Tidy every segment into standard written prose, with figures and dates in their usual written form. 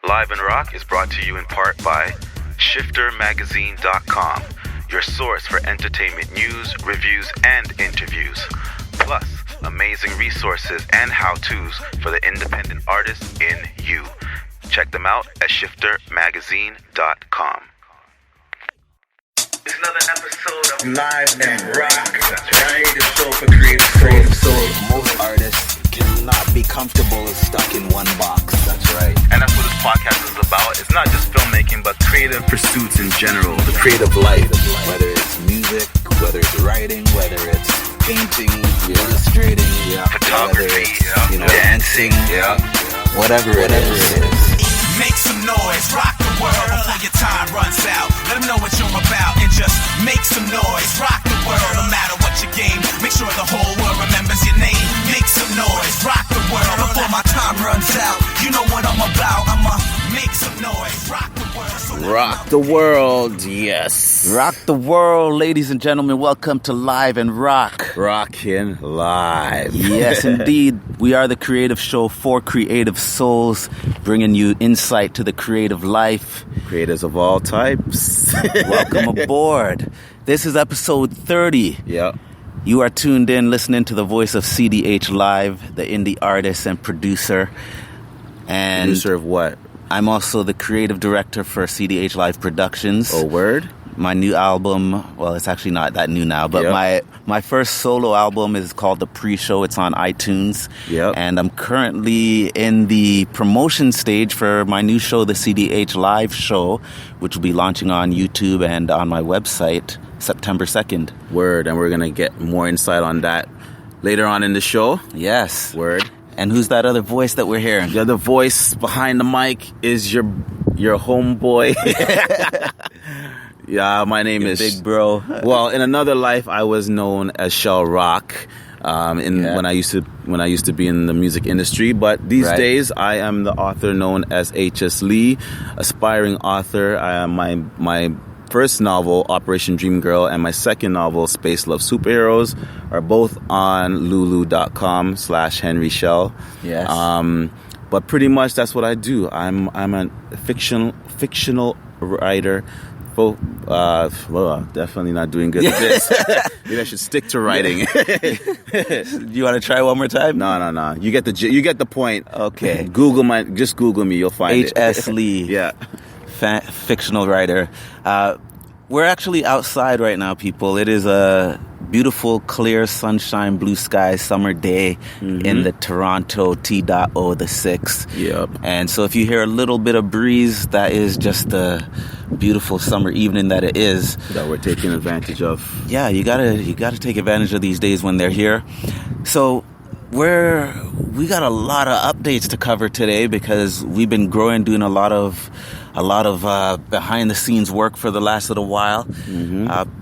Live and Rock is brought to you in part by ShifterMagazine.com, your source for entertainment news, reviews, and interviews. Plus, amazing resources and how-tos for the independent artist in you. Check them out at ShifterMagazine.com. It's another episode of Live and Rock. Creative show for creative souls. Most artists cannot be comfortable stuck in one box. That's right. And that's what this podcast is about. It's not just filmmaking, but creative pursuits in general. The creative life, whether it's music, whether it's writing, whether it's painting, illustrating, photography, dancing, whatever it is. Make some noise, rock the world before your time runs out. Let them know what you're about and just make some noise. Rock the world, no matter what your game. Make sure the whole world remembers your name. Make some noise, rock the world before my time runs out. You know what I'm about, I'ma make some noise. Rock the world. Rock the world, yes. Rock the world, ladies and gentlemen. Welcome to Live and Rock. Rockin' live. Yes, indeed. We are the creative show for creative souls, bringing you insight to the creative life. Creators of all types. Welcome aboard. This is episode 30. Yep. You are tuned in, listening to the voice of CDH Live, the indie artist and producer. And Producer of what? I'm also the creative director for CDH Live Productions. Oh, word? My new album, well, it's actually not that new now, but my first solo album is called The Pre-Show. It's on iTunes. Yep. And I'm currently in the promotion stage for my new show, the CDH Live Show, which will be launching on YouTube and on my website September 2nd. Word. And we're going to get more insight on that later on in the show. Yes. Word. And who's that other voice that we're hearing? The other voice behind the mic is your homeboy. Yeah, my name is Big Bro. Well, in another life, I was known as Shell Rock. When I used to be in the music industry, but these days I am the author known as H.S. Lee, aspiring author. My first novel, Operation Dream Girl, and my second novel, Space Love Superheroes, are both on lulu.com/Henry Shell. Yes. But pretty much that's what I do. I'm a fictional writer. Well, definitely not doing good at this. Maybe I should stick to writing. You want to try one more time? No. You get the point. Okay. Just Google me. You'll find it. H.S. Lee. Yeah. Fictional writer. We're actually outside right now, people. It is a beautiful, clear, sunshine, blue sky summer day in the Toronto T.O. the 6th. Yep. And so if you hear a little bit of breeze, that is just the beautiful summer evening that it is. That we're taking advantage of. Yeah, you gotta take advantage of these days when they're here. So we got a lot of updates to cover today because we've been growing, doing a lot of behind the scenes work for the last little while.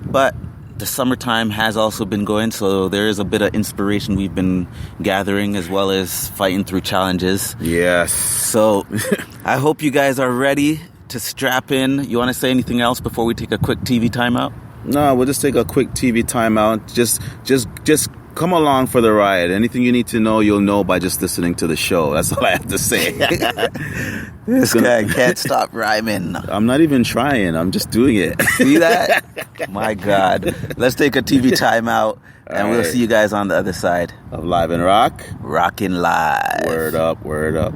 But the summertime has also been going, so there is a bit of inspiration we've been gathering as well as fighting through challenges. Yes. So I hope you guys are ready to strap in. You want to say anything else before we take a quick TV timeout? No, we'll just take a quick TV timeout. Just come along for the ride. Anything you need to know, you'll know by just listening to the show. That's all I have to say. This guy can't stop rhyming. I'm not even trying. I'm just doing it. See that? My God. Let's take a TV timeout, and we'll see you guys on the other side of Live and Rock. Rockin' live. Word up, word up.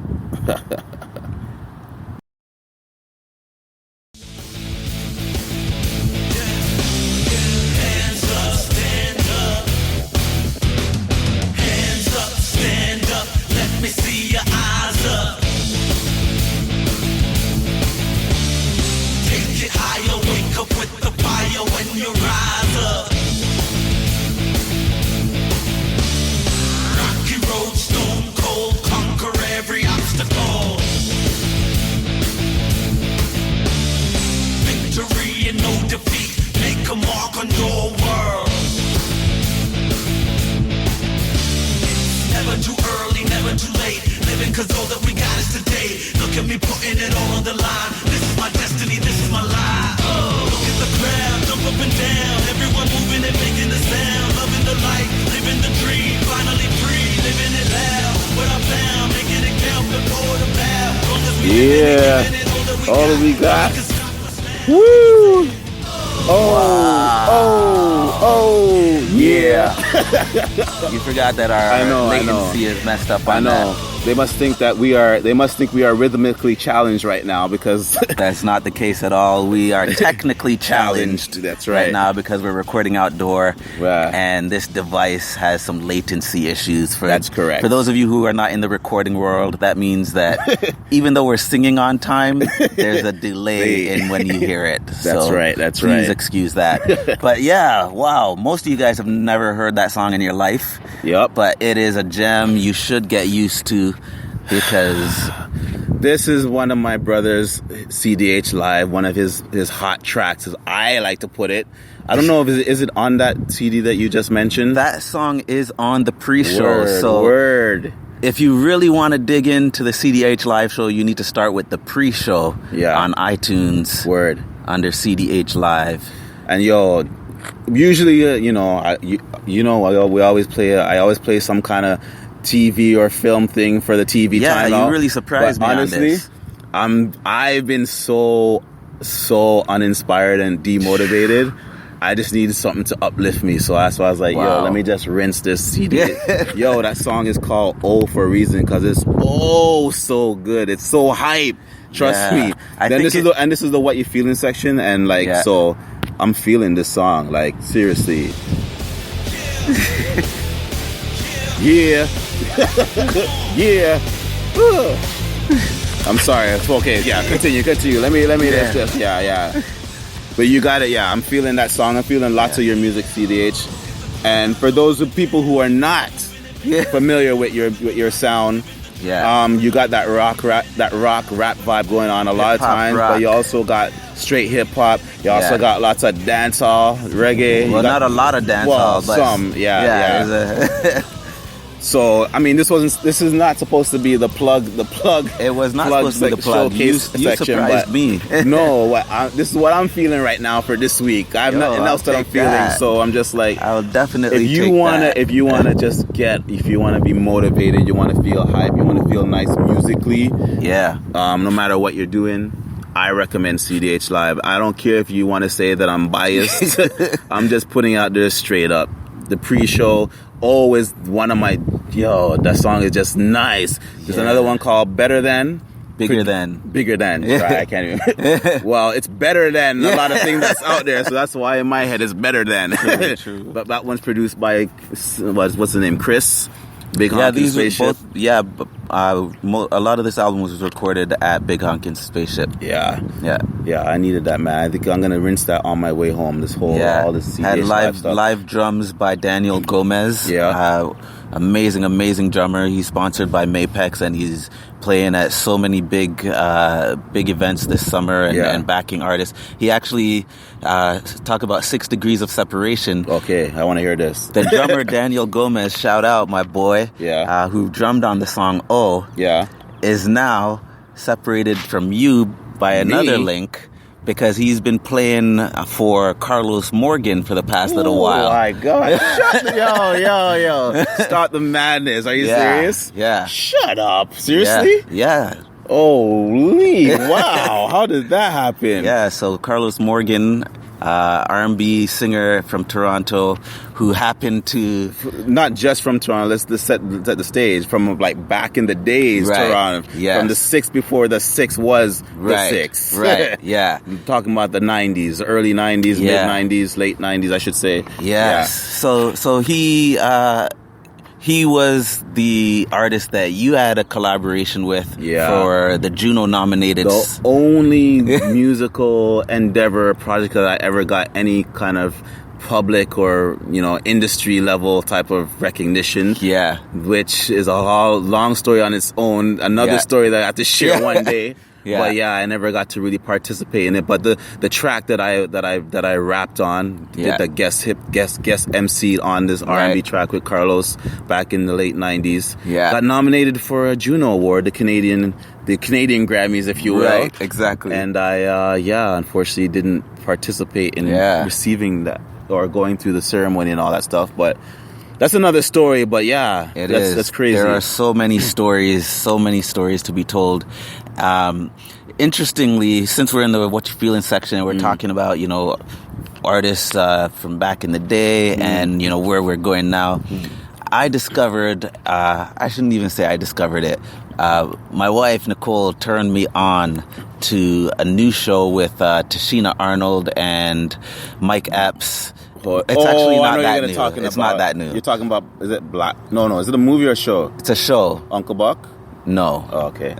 Cause all that we got is today. Look at me putting it all on the line. This is my destiny, this is my life. Look at the crowd, jump up and down. Everyone moving and making the sound. Loving the life, living the dream. Finally free, living it loud. What I found, making it count, the poet about. Long as Yeah. All that we got. Woo! Oh, yeah. You forgot that our latency is messed up on that. They must think we are rhythmically challenged right now because that's not the case at all. We are technically challenged. That's right. Now because we're recording outdoor, right. And this device has some latency issues. That's correct. For those of you who are not in the recording world, that means that even though we're singing on time, there's a delay in when you hear it. That's right. Please excuse that. But yeah, wow. Most of you guys have never heard that song in your life. Yep. But it is a gem you should get used to because this is one of my brother's CDH Live, one of his hot tracks, as I like to put it. I don't know if is it on that CD that you just mentioned? That song is on the pre-show. Word. If you really want to dig into the CDH Live show, you need to start with the pre-show on iTunes. Word. Under CDH Live. And usually, we always play. I always play some kind of TV or film thing for the TV timeout. Yeah, you really surprised me honestly, on this. I've been so uninspired and demotivated. I just needed something to uplift me. So that's why I was like, let me just rinse this CD. That song is called "Oh" for a reason because it's so good. It's so hype. Trust me. This is the what you feeling section, and so I'm feeling this song. Like seriously. Yeah. Yeah. I'm sorry. It's okay. Yeah, continue. Let me just yeah. But you got it. Yeah, I'm feeling that song. I'm feeling lots of your music, CDH. And for those people who are not familiar with your sound, you got that rock rap vibe going on a lot of times, but you also got straight hip hop. You also got lots of dancehall, reggae. Well, not a lot of dancehall, but some. Yeah. So I mean, this is not supposed to be the plug. It was not supposed to be the plug. You surprised me. No, this is what I'm feeling right now for this week. I have nothing else that I'm feeling, so I'm just like, I'll definitely. If you wanna be motivated, you want to feel hype, you want to feel nice musically. Yeah. No matter what you're doing, I recommend CDH Live. I don't care if you want to say that I'm biased. I'm just putting out there straight up. The pre-show. Always one of my that song is just nice. There's another one called Bigger Than. Right, I can't even. Well, it's better than a lot of things that's out there, so that's why in my head it's better than. True. But that one's produced by what's the name? Chris. Big Honkin' Spaceship. A lot of this album was recorded at Big Honkin' Spaceship. Yeah. I needed that, man. I think I'm gonna rinse that on my way home. All this CDH had stuff. live drums by Daniel Gomez. Amazing drummer. He's sponsored by Mapex, and he's playing at so many big events this summer and backing artists. He actually talk about 6 degrees of separation. Okay, I want to hear this. The drummer Daniel Gomez, shout out my boy, who drummed on the song "Oh," is now separated from you by another link. Because he's been playing for Carlos Morgan for the past little while. Oh my God. Yo. Stop the madness. Are you serious? Yeah. Shut up. Seriously? Yeah. Holy. Wow. How did that happen? Yeah, so Carlos Morgan, R&B singer from Toronto, who happened to... Not just from Toronto, let's set the stage. From like back in the days, Toronto. Yes. From the 6 before the 6 was the 6. Right, yeah. I'm talking about the 90s, early 90s, mid-90s, late 90s, I should say. Yes. Yeah. So he was the artist that you had a collaboration with for the Juno nominated. The only musical endeavor project that I ever got any kind of public or industry level type of recognition. Yeah, which is a long story on its own. Another story that I have to share one day. But I never got to really participate in it. But the track that I rapped on, did the guest MC on this R&B track with Carlos back in the late 90s. Yeah, got nominated for a Juno Award, the Canadian Grammys, if you will. Right, exactly. And I unfortunately didn't participate in receiving that or going through the ceremony and all that stuff. But that's another story, but that's crazy. There are so many stories to be told. Interestingly, since we're in the What You Feeling section, we're talking about, artists from back in the day and, where we're going now. I discovered, I shouldn't even say I discovered it. My wife, Nicole, turned me on to a new show with Tashina Arnold and Mike Epps. It's actually not that new. It's not that new. You're talking about, is it Black? No. Is it a movie or a show? It's a show. Uncle Buck? No. Oh, okay.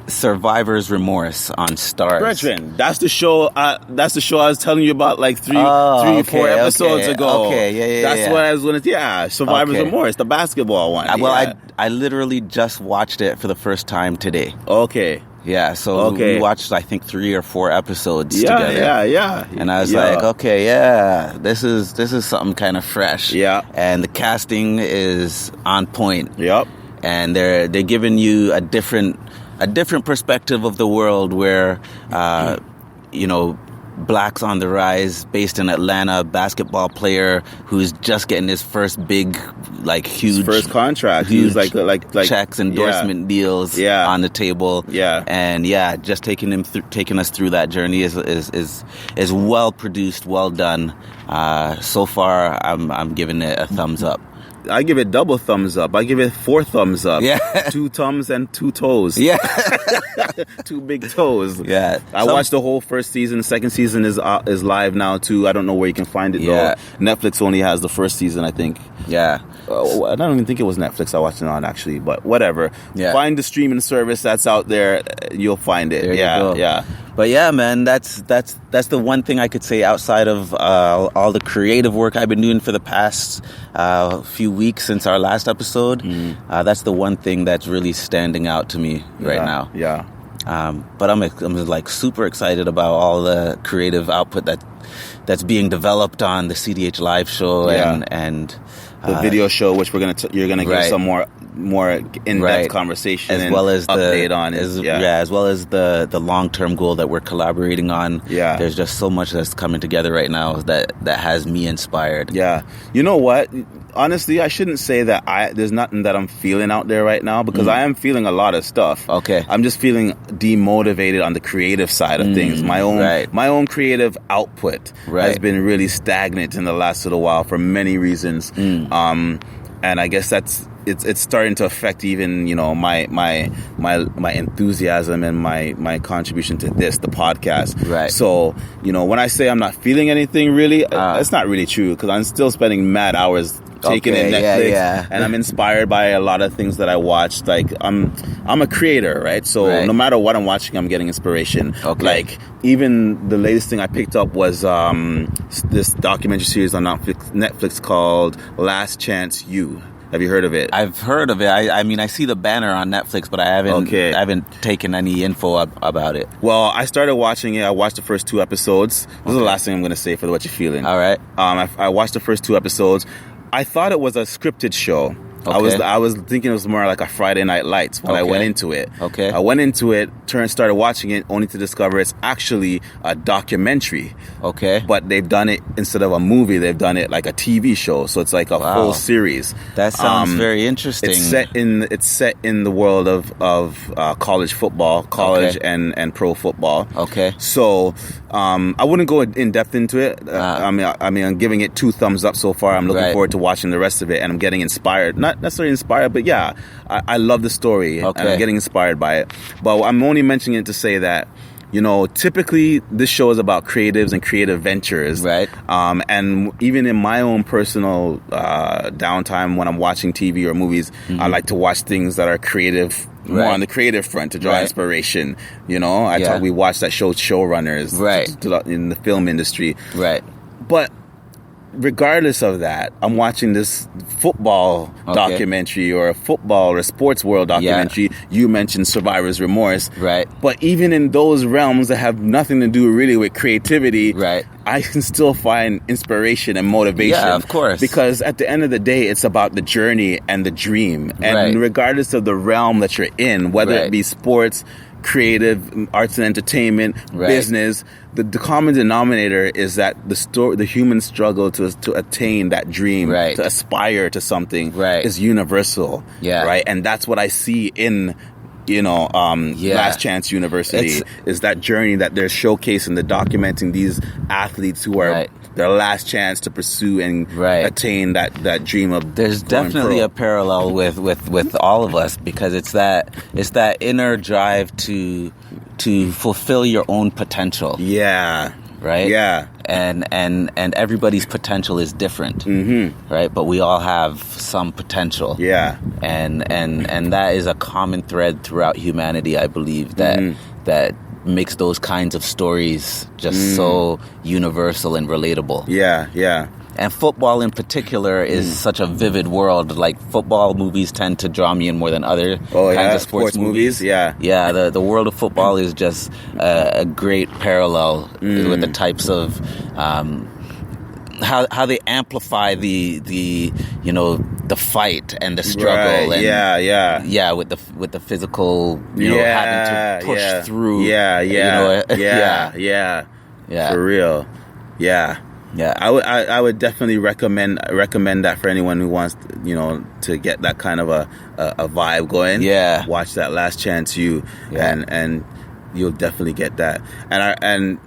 Survivor's Remorse on Starz. Brethren, that's the show. That's the show I was telling you about like 4 episodes ago. Okay, That's what I was going to. Yeah, Survivor's Remorse, the basketball one. Well, I literally just watched it for the first time today. Okay. Yeah, so we watched, I think, 3 or 4 episodes together. Yeah. And I was like, okay, this is something kind of fresh. Yeah. And the casting is on point. Yep. And they're giving you a different perspective of the world where, Black's on the rise, based in Atlanta, basketball player who's just getting his first big, huge first contract, huge like checks, endorsement deals on the table. Yeah, and just taking us through that journey is well produced, well done. So far, I'm giving it a thumbs up. I give it double thumbs up. I give it 4 thumbs up. Yeah. 2 thumbs and 2 toes. Yeah. 2 big toes. Yeah. I watched the whole first season. Second season is live now too. I don't know where you can find it though. Netflix only has the first season, I think. Yeah. I don't even think it was Netflix I watched it on actually, but whatever. Yeah. Find the streaming service that's out there. You'll find it. There you go. Yeah. But yeah, man, that's the one thing I could say outside of all the creative work I've been doing for the past few weeks since our last episode. That's the one thing that's really standing out to me right now. Yeah. But I'm super excited about all the creative output that's being developed on the CDH Live show and the video show, which you're gonna get some more in-depth conversation as and well as update on it. As well as the long-term goal that we're collaborating on. Yeah. There's just so much that's coming together right now that has me inspired. Yeah. You know what? Honestly, I shouldn't say that there's nothing that I'm feeling out there right now, because I am feeling a lot of stuff. Okay. I'm just feeling demotivated on the creative side of things. My own creative output has been really stagnant in the last little while for many reasons. And I guess it's starting to affect even, my enthusiasm and my contribution to the podcast. Right. So, when I say I'm not feeling anything really, it's not really true, because I'm still spending mad hours taking in Netflix, and I'm inspired by a lot of things that I watched. Like I'm a creator, right? So no matter what I'm watching, I'm getting inspiration. Okay. Like even the latest thing I picked up was this documentary series on Netflix called Last Chance U. Have you heard of it? I've heard of it. I mean, I see the banner on Netflix, but I haven't taken any info about it. Well, I started watching it. I watched the first 2 episodes. This is the last thing I'm going to say for What You Feeling. All right. I watched the first 2 episodes. I thought it was a scripted show. Okay. I was thinking it was more like a Friday Night Lights when I went into it. Okay. I went into it, started watching it, only to discover it's actually a documentary. Okay. But they've done it, instead of a movie, they've done it like a TV show. So it's like a full series. That sounds very interesting. It's set in the world of college football, and pro football. Okay. So I wouldn't go in depth into it. I mean, I'm giving it 2 thumbs up so far. I'm looking forward to watching the rest of it, and I'm getting inspired. Not necessarily inspired, but I love the story, and I'm getting inspired by it. But I'm only mentioning it to say that, typically this show is about creatives and creative ventures. Right. And even in my own personal downtime when I'm watching TV or movies, I like to watch things that are creative, more on the creative front, to draw inspiration. We watched that show Showrunners in the film industry. Right. But regardless of that, I'm watching this football documentary or a football or sports world documentary. You mentioned Survivor's Remorse. Right. But even in those realms that have nothing to do really with creativity, I can still find inspiration and motivation. Yeah, of course. Because at the end of the day, it's about the journey and the dream. And regardless of the realm that you're in, whether it be sports, creative, arts and entertainment, business, the common denominator is that the human struggle to attain that dream, to aspire to something, is universal. Yeah. Right. And that's what I see in Last Chance University is that journey that they're showcasing, they're documenting these athletes who are their last chance to pursue and attain that dream of. There's definitely a parallel with all of us, because it's that inner drive to fulfill your own potential. Yeah. Right? Yeah. And everybody's potential is different. Mm-hmm. Right? But we all have some potential. Yeah. And that is a common thread throughout humanity, I believe, that makes those kinds of stories just so universal and relatable. Yeah, yeah. And football in particular is such a vivid world. Like, football movies tend to draw me in more than other kinds of sports movies. Yeah. Yeah, the world of football is just a great parallel with the types of how they amplify the fight and the struggle. Right. And yeah, with the physical, having to push through. Yeah. For real. Yeah. Yeah, I would definitely recommend that for anyone who wants to get that kind of a vibe going. Yeah, watch that Last Chance U, and you'll definitely get that. And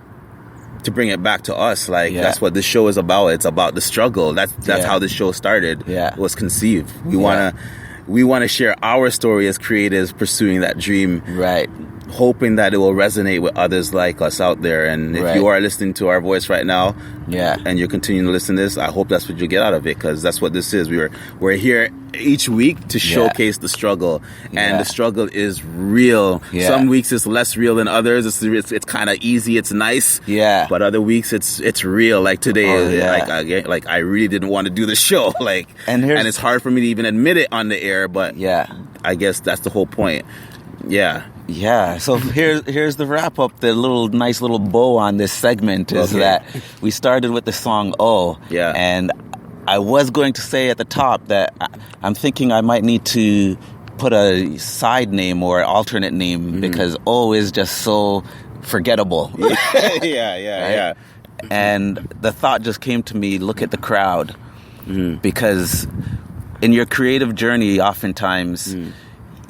to bring it back to us, that's what this show is about. It's about the struggle. That's how this show started. Yeah, was conceived. We wanna share our story as creatives pursuing that dream. Right. Hoping that it will resonate with others like us out there. And if you are listening to our voice right now, and you're continuing to listen to this, I hope that's what you get out of it, because that's what this is. We're here each week to showcase the struggle, and the struggle is real. Some weeks it's less real than others. It's kind of easy, it's nice. Yeah. But other weeks it's real. Like today, like I really didn't want to do the show. And it's hard for me to even admit it on the air. But I guess that's the whole point. Yeah. Yeah, so here's the wrap up. The nice little bow on this segment is that we started with the song "Oh," and I was going to say at the top that I'm thinking I might need to put a side name or alternate name because "Oh" is just so forgettable. Yeah. And the thought just came to me: look at the crowd, because in your creative journey, oftentimes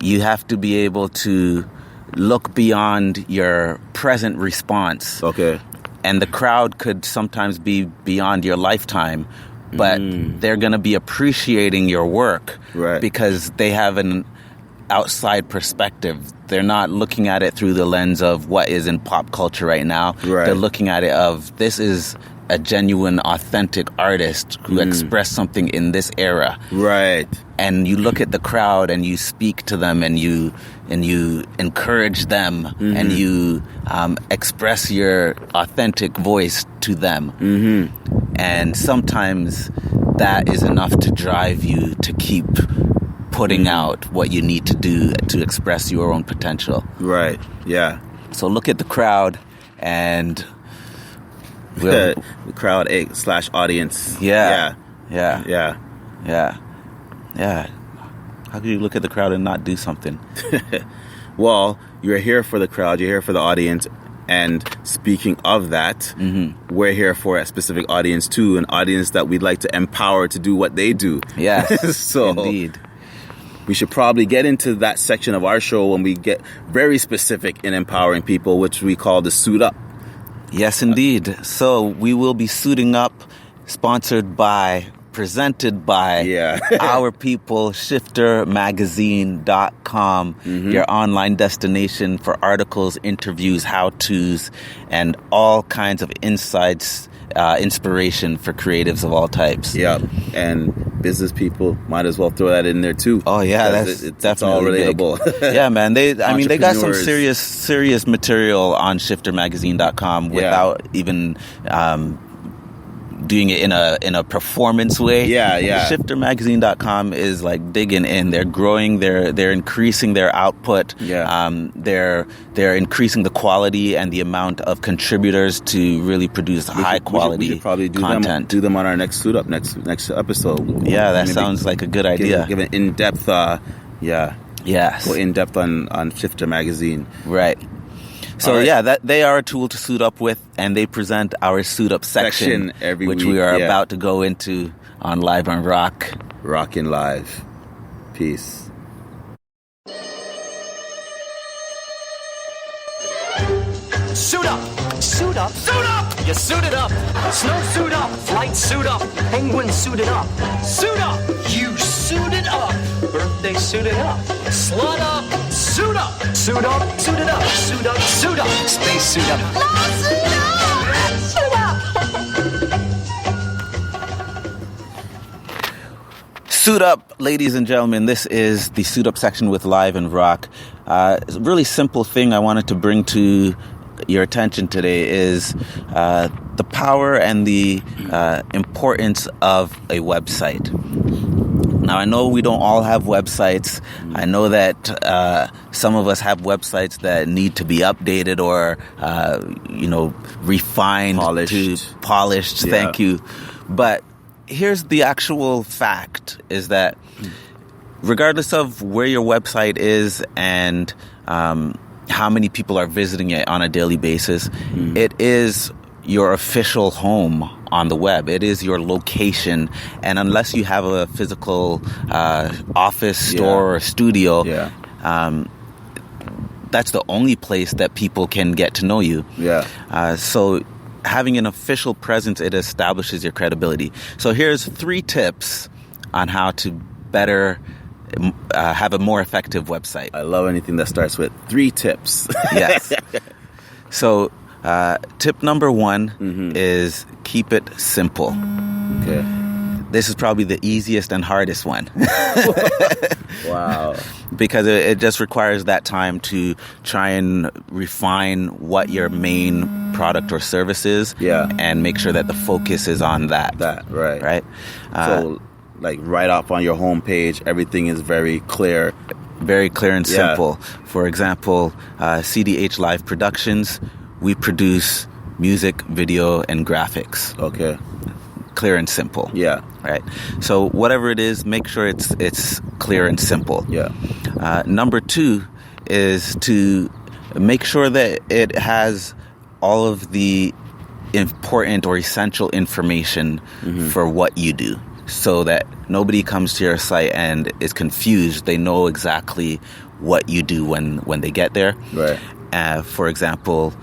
you have to be able to look beyond your present response. Okay. And the crowd could sometimes be beyond your lifetime, but they're going to be appreciating your work because they have an outside perspective. They're not looking at it through the lens of what is in pop culture right now. They're looking at it of, this is a genuine, authentic artist who expressed something in this era. Right. And you look at the crowd and you speak to them and you encourage them and you express your authentic voice to them. And sometimes that is enough to drive you to keep putting out what you need to do to express your own potential. Right. Yeah. So look at the crowd and the crowd / audience. Yeah. How can you look at the crowd and not do something? Well, you're here for the crowd, you're here for the audience. And speaking of that, we're here for a specific audience too, an audience that we'd like to empower to do what they do. Yes, so indeed. We should probably get into that section of our show when we get very specific in empowering people, which we call the Suit Up. Yes, indeed. So we will be suiting up, presented by our people, shiftermagazine.com, your online destination for articles, interviews, how-tos, and all kinds of insights, inspiration for creatives of all types. Yeah, and business people might as well throw that in there too. Oh yeah, it's all relatable. Yeah, man. They got some serious material on shiftermagazine.com without even doing it in a performance way. Yeah. Shiftermagazine.com is like digging in. They're growing. They're increasing their output. They're increasing the quality and the amount of contributors to really produce high quality we should probably content. Do them on our next Suit Up next episode. Yeah, that sounds like a good idea. Give an in-depth. Yes. Go in depth on Shifter Magazine. Right. So that they are a tool to suit up with, and they present our Suit Up section every week, we are about to go into on Live on Rock. Rockin' Live. Peace. Suit up. Suit up. Suit up. You suited up. Snow suit up. Flight suit up. Penguin suited up. Suit up. You suited up. Birthday suited up. Slut up. Suit up. Suit up. Suited up. Suit up. Suit up. Space suit up. Suit up. Suit up. Suit up, ladies and gentlemen. This is the Suit Up section with Live and Rock. It's a really simple thing I wanted to bring to your attention today is the power and the importance of a website. Now, I know we don't all have websites. I know that some of us have websites that need to be updated or, refined, polished. Yeah. Thank you. But here's the actual fact is that regardless of where your website is and how many people are visiting it on a daily basis, it is your official home on the web. It is your location. And unless you have a physical office, store, or studio, that's the only place that people can get to know you. So having an official presence, it establishes your credibility. So here's 3 tips on how to better have a more effective website. I love anything that starts with 3 tips. Yes. So tip number 1 is keep it simple. Okay. This is probably the easiest and hardest one. Wow. Because it just requires that time to try and refine what your main product or service is. And make sure that the focus is on that. Right. So, like right off on your homepage, everything is very clear. Very clear and simple. For example, CDH Live Productions, we produce music, video, and graphics. Okay. Clear and simple. Right. So whatever it is, make sure it's clear and simple. Number 2 is to make sure that it has all of the important or essential information for what you do, so that nobody comes to your site and is confused. They know exactly what you do when they get there. Right. For example,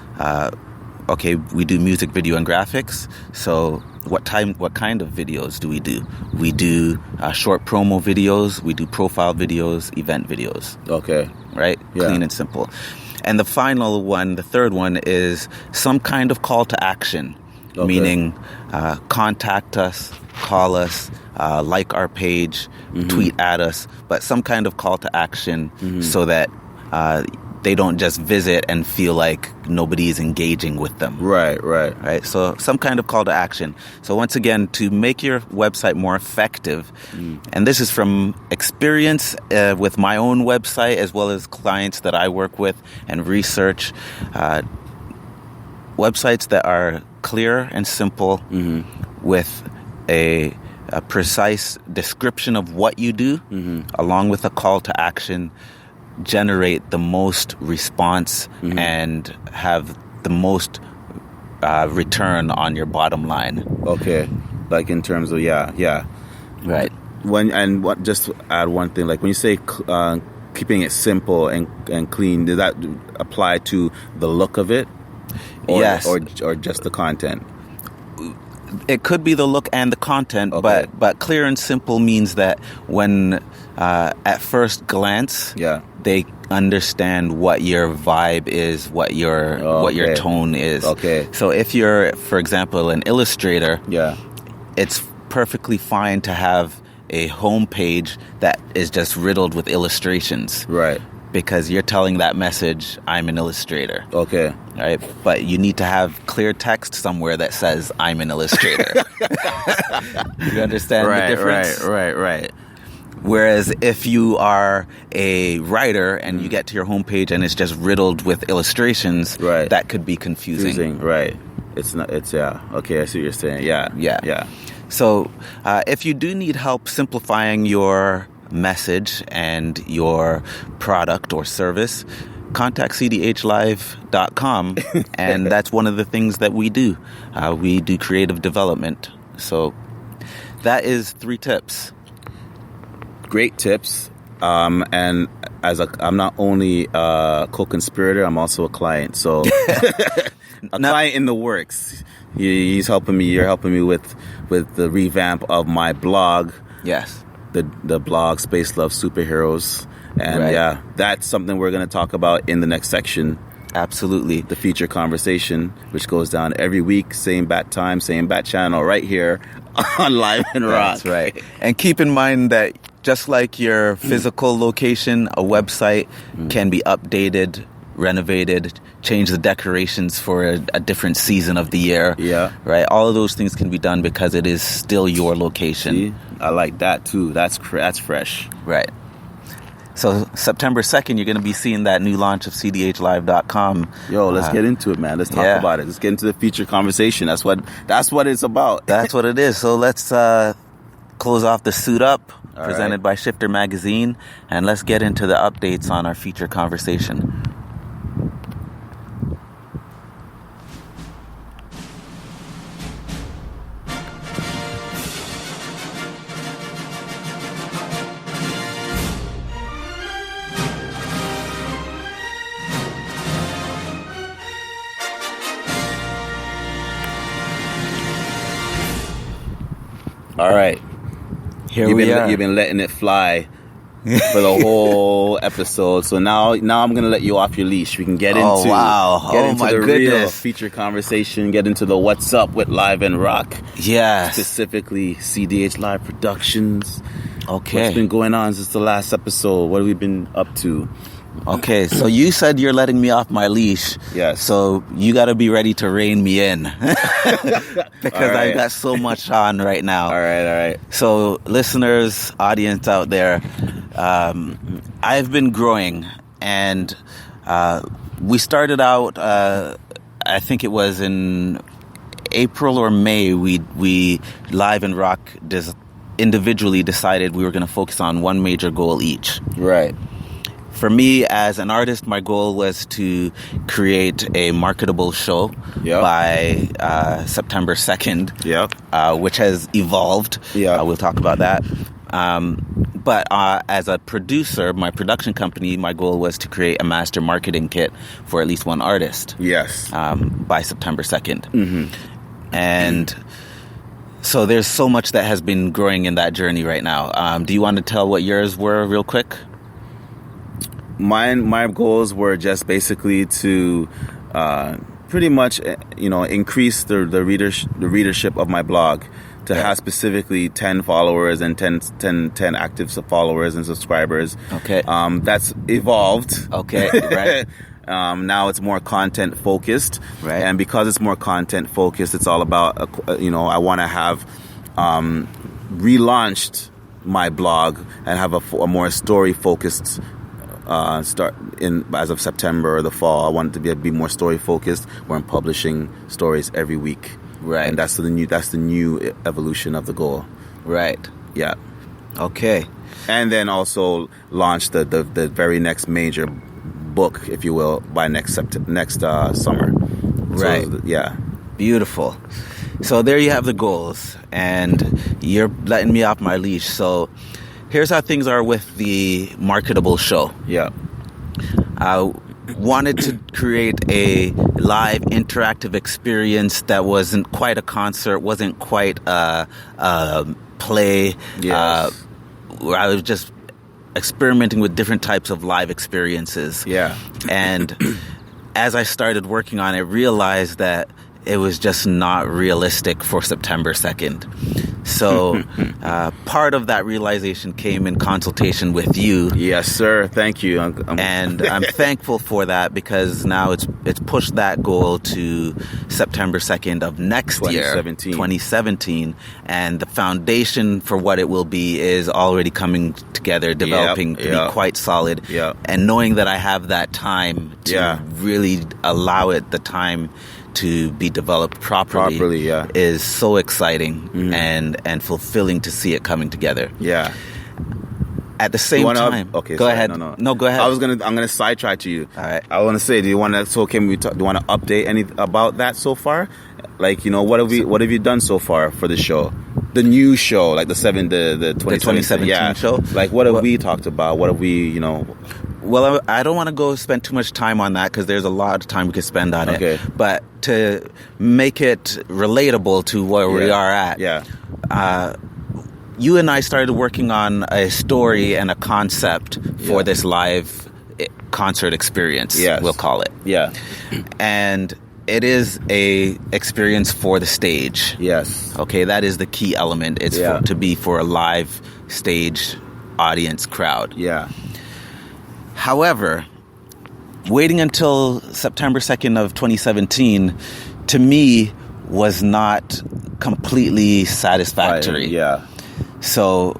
we do music, video, and graphics. So what kind of videos do? We do short promo videos. We do profile videos, event videos. Okay. Right? Clean and simple. And the final one, the third one, is some kind of call to action. Meaning contact us, call us, like our page, tweet at us, but some kind of call to action so that they don't just visit and feel like nobody's engaging with them. Right. So some kind of call to action. So once again, to make your website more effective, and this is from experience with my own website as well as clients that I work with and research, websites that are clear and simple with a precise description of what you do, along with a call to action, generate the most response and have the most return on your bottom line. Okay. Like in terms of, Right. Just to add one thing, like when you say keeping it simple and clean, does that apply to the look of it? Yes. Or just the content? It could be the look and the content, but clear and simple means that when at first glance, they understand what your vibe is, what your tone is. Okay. So if you're, for example, an illustrator, it's perfectly fine to have a homepage that is just riddled with illustrations. Right. Because you're telling that message, I'm an illustrator. Okay. Right? But you need to have clear text somewhere that says, I'm an illustrator. You understand the difference? Right. Whereas if you are a writer and you get to your homepage and it's just riddled with illustrations, that could be confusing. Right. It's not, okay, I see what you're saying. Yeah. So if you do need help simplifying your message and your product or service, contact cdhlive.com, and that's one of the things that we do. We do creative development. So that is 3 tips. Great tips. And I'm not only a co-conspirator, I'm also a client. So client in the works. He's helping me. You're helping me with the revamp of my blog. Yes. The blog Space Love Superheroes. And that's something we're going to talk about in the next section. Absolutely. The feature conversation, which goes down every week, same bat time, same bat channel, right here on Live and Rock. That's right. And keep in mind that just like your physical location, a website can be updated, renovated, change the decorations for a different season of the year. Yeah. Right? All of those things can be done because it is still your location. See? I like that too. That's fresh. Right. So September 2nd, you're going to be seeing that new launch of cdhlive.com. Yo, let's get into it, man. Let's talk about it. Let's get into the feature conversation. That's what it's about. That's what it is. So let's close off the Suit Up, presented by Shifter Magazine, and let's get into the updates on our feature conversation. All right. Here we are. You've been letting it fly for the whole episode. So now I'm going to let you off your leash. We can get into the real feature conversation, get into the what's up with Live and Rock. Yes. Specifically CDH Live Productions. Okay. What's been going on since the last episode? What have we been up to? Okay, so you said you're letting me off my leash. Yes. So you got to be ready to rein me in. Because I've got so much on right now. All right. So listeners, audience out there, I've been growing, and we started out, I think it was in April or May, we Live and Rock individually decided we were going to focus on one major goal each. Right. For me, as an artist, my goal was to create a marketable show by September 2nd, which has evolved. We'll talk about that. But as a producer, my production company, my goal was to create a master marketing kit for at least one artist. Yes. By September 2nd. And so there's so much that has been growing in that journey right now. Do you want to tell what yours were real quick? My goals were just basically to pretty much, increase the readership of my blog to have specifically 10 followers and 10 active followers and subscribers. Okay. That's evolved. Okay, right. Now it's more content focused. Right. And because it's more content focused, it's all about, I want to have relaunched my blog and have a more story focused start in as of September or the fall. I want it to be more story focused, where I'm publishing stories every week. Right. And that's the new evolution of the goal. Right. Yeah. Okay. And then also launch the very next major book, if you will, by next summer. Right. So, yeah. Beautiful. So there you have the goals, and you're letting me off my leash. So here's how things are with the marketable show. Yeah. I wanted to create a live interactive experience that wasn't quite a concert, wasn't quite a play. Yes. Where I was just experimenting with different types of live experiences. Yeah. And as I started working on it, realized that it was just not realistic for September 2nd. So part of that realization came in consultation with you. Yes, sir. Thank you. And I'm thankful for that, because now it's pushed that goal to September 2nd of next year, 2017. And the foundation for what it will be is already coming together, developing to be quite solid. Yep. And knowing that I have that time to really allow it the time to be developed properly is so exciting and fulfilling to see it coming together. Yeah. At the same time, okay, go sorry, ahead. No, go ahead. I'm gonna sidetrack you. All right. I want to say, do you want to update any about that so far? Like, what have you done so far for the show? the new show, like the 2017 show. Like, what have we talked about? What have we, Well, I don't want to spend too much time on that because there's a lot of time we could spend on it. But to make it relatable to where we are at, you and I started working on a story and a concept for this live concert experience, we'll call it. Yeah. And it is a experience for the stage. Yes. Okay, that is the key element. It's to be for a live stage audience crowd. Yeah. However, waiting until September 2nd of 2017, to me, was not completely satisfactory. Yeah. So,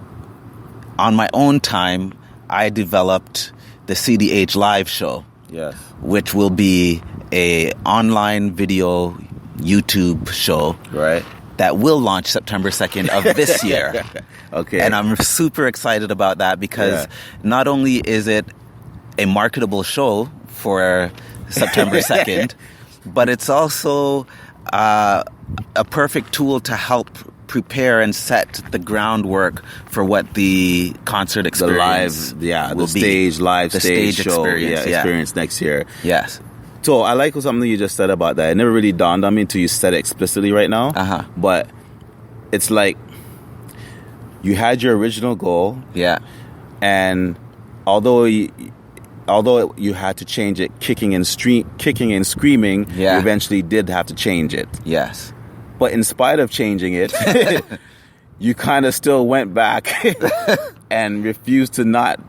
on my own time, I developed the CDH Live show. Yes. Which will be a online video YouTube show. Right. That will launch September 2nd of this year. Okay. And I'm super excited about that because not only is it a marketable show for September 2nd, but it's also a perfect tool to help prepare and set the groundwork for what the concert experience the stage show experience next year. Yes. So I like something you just said about that. It never really dawned on me until you said it explicitly right now. But it's like you had your original goal. Yeah. And although you had to change it, kicking and screaming, you eventually did have to change it. Yes. But in spite of changing it, you kind of still went back and refused to not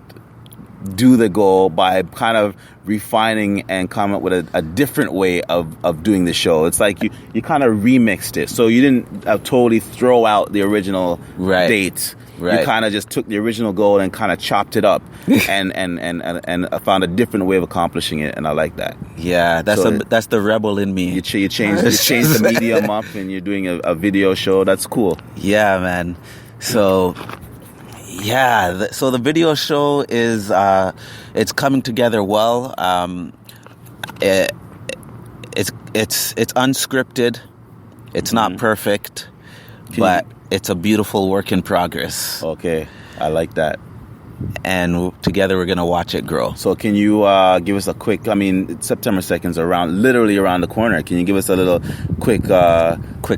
do the goal by kind of refining and come up with a different way of doing the show. It's like you kind of remixed it. So you didn't totally throw out the original date. Right. You kind of just took the original goal and kind of chopped it up and found a different way of accomplishing it, and I like that. Yeah, that's the rebel in me. You changed the medium up, and you're doing a video show. That's cool. Yeah, man. So so the video show is it's coming together well. It's unscripted. It's not perfect, but it's a beautiful work in progress. Okay, I like that. And together we're going to watch it grow. So can you give us a quick, September 2nd's literally around the corner. Can you give us a little quick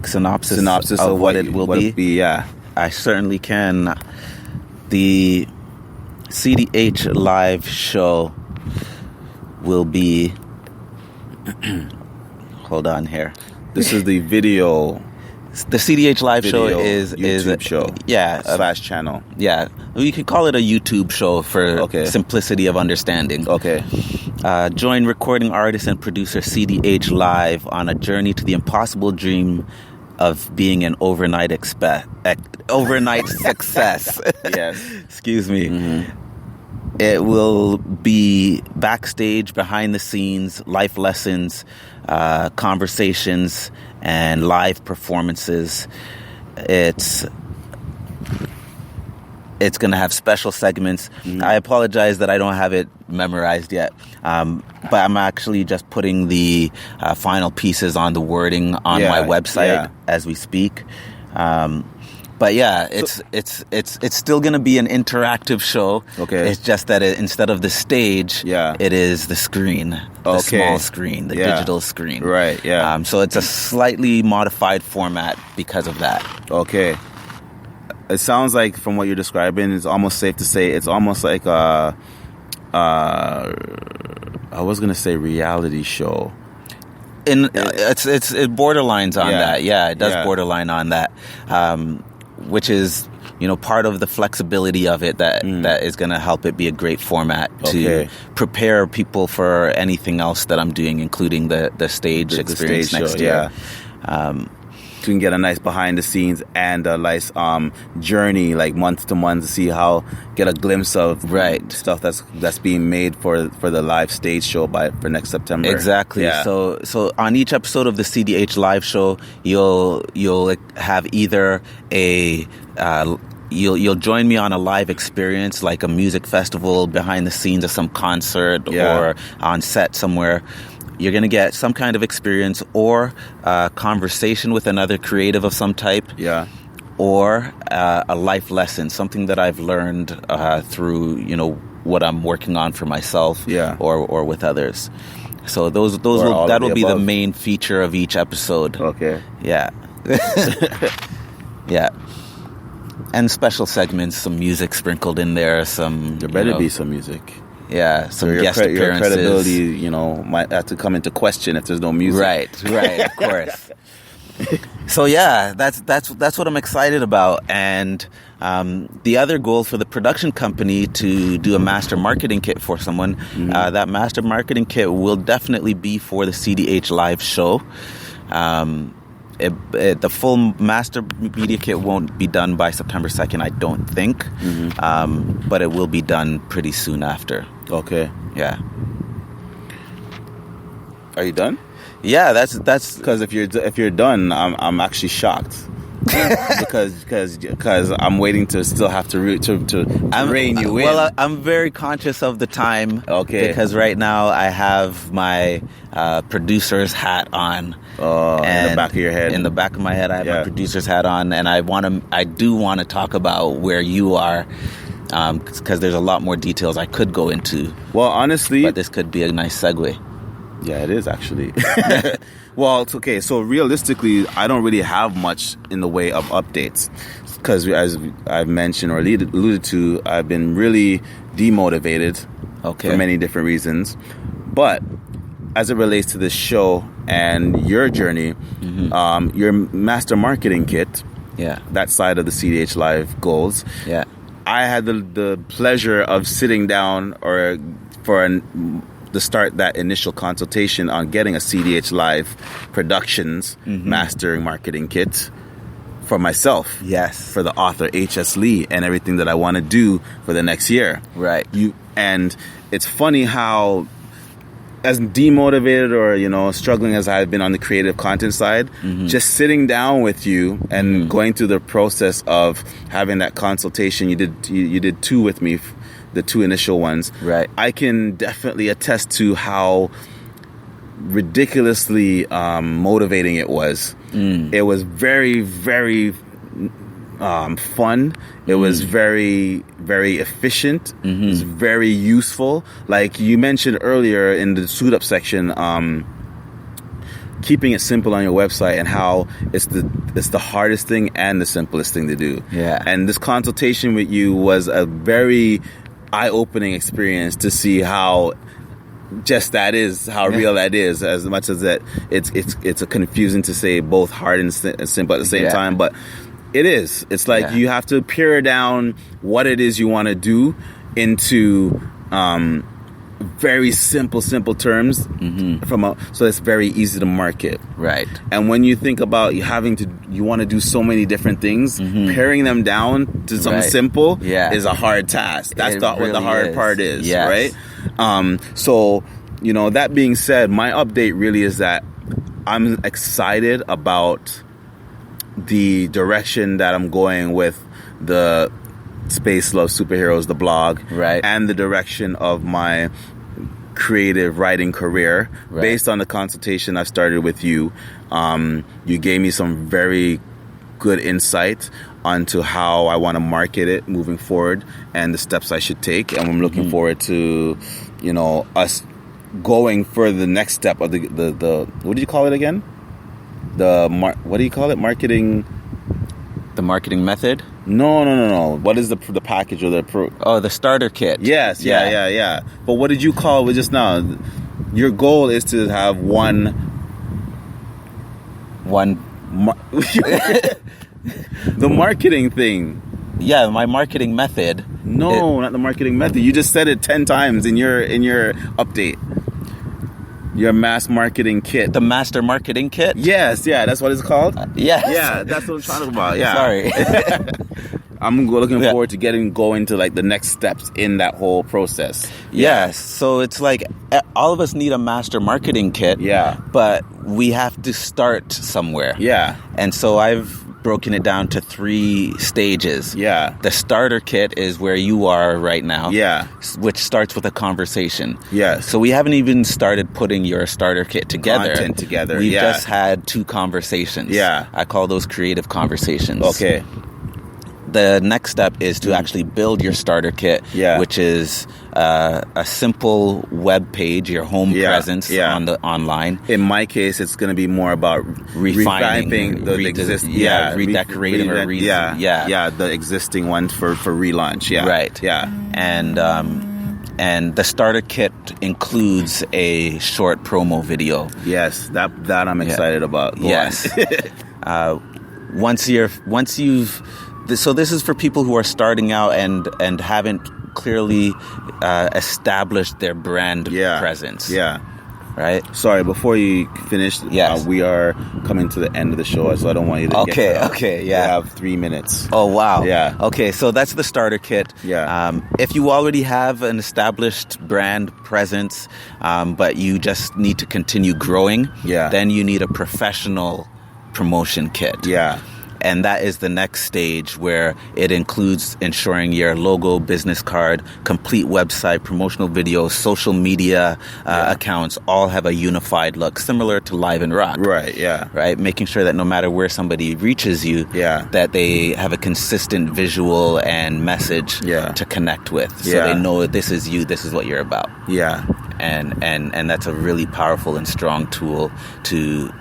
synopsis of what it will be? Yeah. I certainly can. The CDH Live show will be... Hold on here. This is the video... The CDH Live show is YouTube show. Yeah. / channel. Yeah. You could call it a YouTube show for simplicity of understanding. Okay. Join recording artist and producer CDH Live on a journey to the impossible dream of being an overnight success. Yes. Excuse me. Mm-hmm. It will be backstage, behind the scenes, life lessons, conversations, and live performances. It's going to have special segments. Mm-hmm. I apologize that I don't have it memorized yet, but I'm actually just putting the final pieces on the wording on my website as we speak. But yeah, it's still going to be an interactive show. Okay. It's just that instead of the stage, it is the screen, the small screen, the digital screen. Right. Yeah. So it's a slightly modified format because of that. Okay. It sounds like, from what you're describing, it's almost safe to say it's almost like I was going to say reality show. It borderlines on that. Yeah, it does borderline on that. Which is, part of the flexibility of it that is going to help it be a great format to prepare people for anything else that I'm doing, including the stage experience stage next show, year. So you can get a nice behind the scenes and a nice journey, like month to month, to get a glimpse of stuff that's being made for the live stage show for next September. Exactly. Yeah. So on each episode of the CDH Live show, you'll have either you'll join me on a live experience, like a music festival, behind the scenes of some concert, or on set somewhere. You're going to get some kind of experience or conversation with another creative of some type. Yeah. or a life lesson, something that I've learned through, what I'm working on for myself or with others. So that'll be the main feature of each episode. Okay. Yeah. Yeah. And special segments, some music sprinkled in there, There better be some music. Yeah, some guest appearances. Your credibility, might have to come into question if there's no music. Right, of course. So yeah, that's what I'm excited about. And the other goal for the production company to do a master marketing kit for someone, that master marketing kit will definitely be for the CDH live show. The full master media kit won't be done by September 2nd, I don't think. But it will be done pretty soon after. Okay. Yeah. Are you done? Yeah, that's because if you're done, I'm actually shocked. because I'm waiting to still have to rein you in. Well, I'm very conscious of the time. Okay. Because right now I have my producer's hat on. In the back of your head. In the back of my head, I have my producer's hat on, and I do want to talk about where you are, because there's a lot more details I could go into. Well, honestly, but this could be a nice segue. Yeah, it is actually. Well, it's okay. So realistically, I don't really have much in the way of updates because, as I've mentioned or alluded to, I've been really demotivated for many different reasons. But as it relates to this show and your journey, your master marketing kit, that side of the CDH Live goals, I had the pleasure of sitting down to start that initial consultation on getting a CDH Live Productions mastering marketing kit for myself. Yes. For the author H.S. Lee and everything that I want to do for the next year. Right. And it's funny how, as demotivated or, struggling as I've been on the creative content side, just sitting down with you and going through the process of having that consultation, you did two with me, the two initial ones. Right. I can definitely attest to how ridiculously motivating it was. It was very, very fun. It was very, very efficient. It was very useful. Like you mentioned earlier in the suit up section, keeping it simple on your website and how it's the hardest thing and the simplest thing to do. Yeah. And this consultation with you was a very eye-opening experience to see how just that is, how real that is, as much as that it's a confusing to say both hard and simple at the same time, but it is. It's like you have to pare down what it is you want to do into very simple terms so it's very easy to market. Right. And when you think about you want to do so many different things, paring them down to something simple is a hard task. That's what the hard part is, right? So, that being said, my update really is that I'm excited about the direction that I'm going with the Space Love Superheroes, the blog, and the direction of my creative writing career based on the consultation I started with you. You gave me some very good insight onto how I want to market it moving forward and the steps I should take. And I'm looking forward to, us going for the next step of the what do you call it again? What do you call it? Marketing. The marketing method? No. What is the package or the starter kit? Yes, yeah. But what did you call it just now? Your goal is to have the marketing thing. Yeah, my marketing method. No, not the marketing method. You just said it 10 times in your update. Your mass marketing kit. The master marketing kit? Yes, that's what it's called? Yes. Yeah, that's what I'm talking about, yeah. Sorry. I'm looking forward to going to the next steps in that whole process. Yes, so it's like all of us need a master marketing kit. Yeah. But we have to start somewhere. Yeah. And so I've broken it down to 3 stages. Yeah. The starter kit is where you are right now. Yeah. Which starts with a conversation. Yes. So we haven't even started putting your starter kit together. Content together, We've yeah. just had 2 conversations. Yeah. I call those creative conversations. Okay. The next step is to actually build your starter kit, Yeah. which is a simple web page, your home presence on the online. In my case, it's going to be more about revamping the existing, redecorating the existing one for relaunch. Yeah, right. Yeah, and the starter kit includes a short promo video. Yes, that I'm excited about. Go yes. Once you've so this is for people who are starting out and haven't clearly established their brand presence. Yeah. Right? Sorry, before you finish, yes. We are coming to the end of the show, so I don't want you to get Okay, We have 3 minutes. Oh, wow. Yeah. Okay, so that's the starter kit. Yeah. If you already have an established brand presence, but you just need to continue growing, then you need a professional promotion kit. Yeah. And that is the next stage, where it includes ensuring your logo, business card, complete website, promotional videos, social media accounts all have a unified look, similar to LnR. Right, yeah. Right? Making sure that no matter where somebody reaches you, that they have a consistent visual and message to connect with. So they know this is you, this is what you're about. Yeah. And that's a really powerful and strong tool to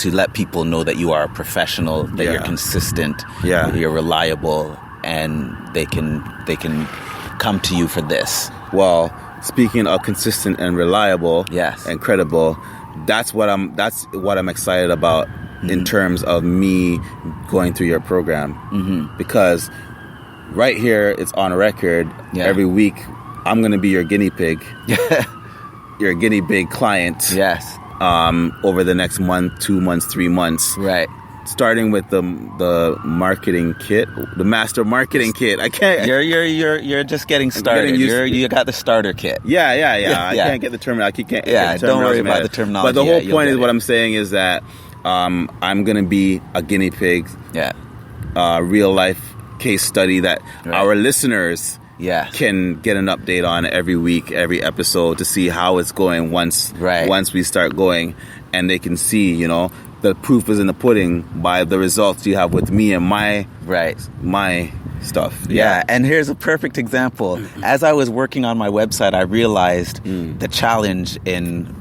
let people know that you are a professional, that you're consistent, you're reliable, and they can come to you for this. Well, speaking of consistent and reliable, and credible, that's what I'm excited about in terms of me going through your program, because right here it's on record. Every week I'm going to be your guinea pig, your guinea pig client. Yes. Over the next month, 2 months, 3 months. Right. Starting with the marketing kit, the master marketing kit. I can't. You're just getting started. You got the starter kit. Yeah. I can't get the terminology. Don't worry about the terminology. But the whole point is what I'm saying is that I'm gonna be a guinea pig. Yeah. Real life case study that our listeners can get an update on every week, every episode, to see how it's going once we start going, and they can see, the proof is in the pudding by the results you have with me and my stuff. Yeah, and here's a perfect example. As I was working on my website, I realized the challenge in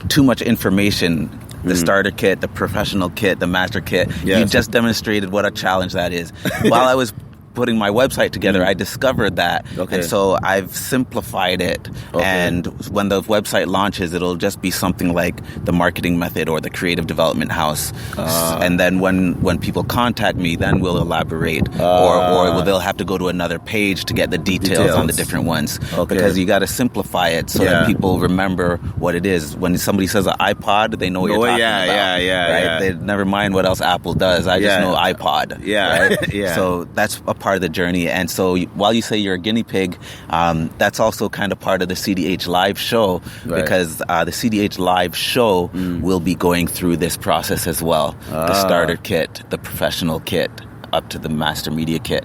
too much information. The starter kit, the professional kit, the master kit. Yes. You just demonstrated what a challenge that is. While I was putting my website together, I discovered that. And so I've simplified it. And when the website launches, it'll just be something like the marketing method or the creative development house. And then when people contact me, then we'll elaborate. Or they'll have to go to another page to get the details on the different ones. Because you got to simplify it so that people remember what it is. When somebody says an iPod, they know what you're talking about. Right? They never mind what else Apple does. I just know iPod. Right? So that's a part of the journey. And so while you say you're a guinea pig, that's also kind of part of the CDH Live show, because the CDH Live show will be going through this process as well. The starter kit, the professional kit, up to the master media kit.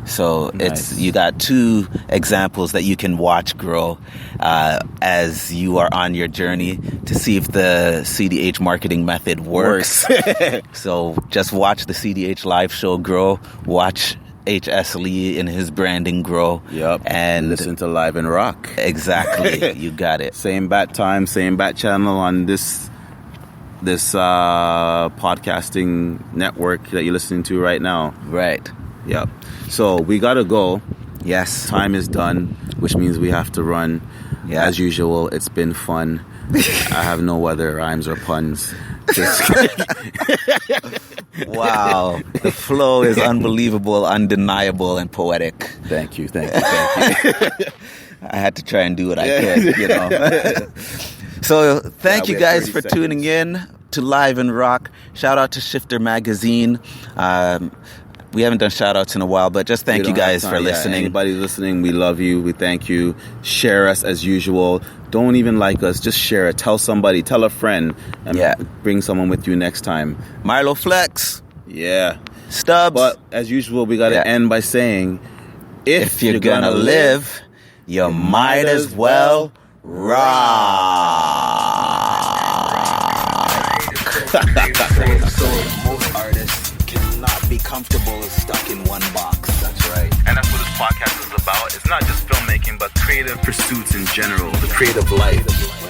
So you got 2 examples that you can watch grow as you are on your journey to see if the CDH marketing method works. So just watch the CDH Live show grow, watch H.S. Lee in his branding grow. And listen to LnR. Exactly. You got it. Same bat time, same bat channel on this podcasting network that you're listening to right now. Right. Yep. So we gotta go. Yes. Time is done, which means we have to run. As usual, it's been fun. I have no other rhymes or puns. Wow. The flow is unbelievable, undeniable, and poetic. Thank you. I had to try and do what I could, So thank you guys for tuning in to LnR. Shout out to Shifter Magazine. We haven't done shout outs in a while, but just thank you guys for listening. Anybody listening, we love you. We thank you. Share us as usual. Don't even like us. Just share it. Tell somebody. Tell a friend. And bring someone with you next time. Milo Flex. Yeah. Stubbs. But as usual, we got to end by saying, if you're gonna live, you might as well Most artists cannot be comfortable stuck in one box. That's right. And that's what this podcast is about. It's not just filmmaking, but creative pursuits in general. The creative life.